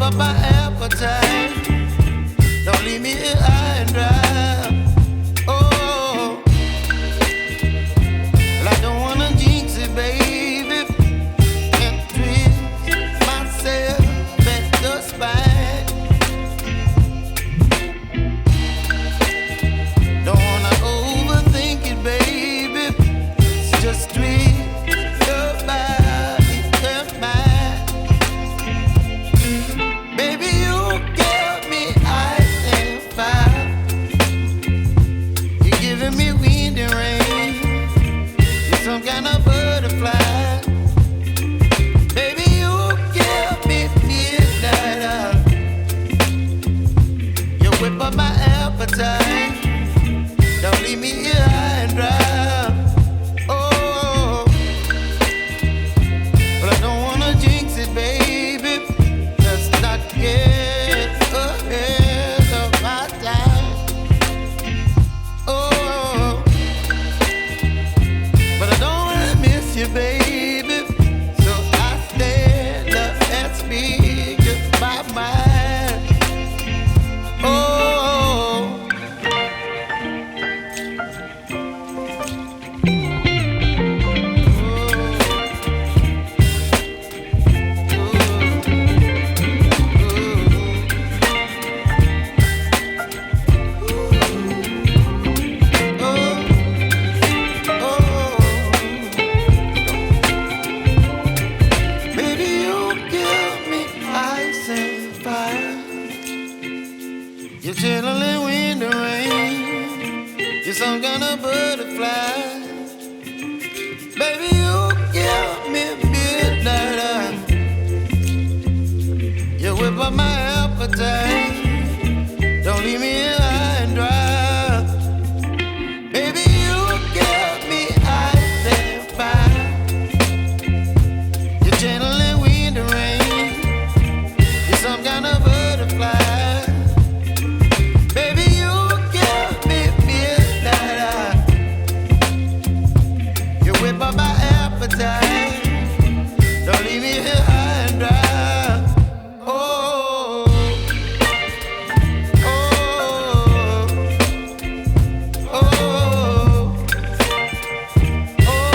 up my appetite. Don't leave me here high and dry. Oh, well, I don't wanna jinx it, baby. Can't twist myself at the spine. Don't wanna overthink it, baby. It's just twist your body and mine. Baby, you give me ice and fire. You're giving me wind and rain. You're some kind of butterfly. Baby, you give me midnight. You whip up my appetite. Don't leave me here high and dry. Oh, but I don't wanna jinx it, baby. Let's not get ahead of my time. Oh, but I don't wanna miss you, baby. So I stand up and speak just my mind. Oh. You're chilling wind and rain. You're some kind of butterfly. Baby, you give me midnight. You whip up my appetite. Don't leave me here high and dry. Baby, you give me ice and fire. You're channeling wind and rain. You're some kind of butterfly. My appetite. Don't leave me here high and dry. Oh, oh, oh, oh,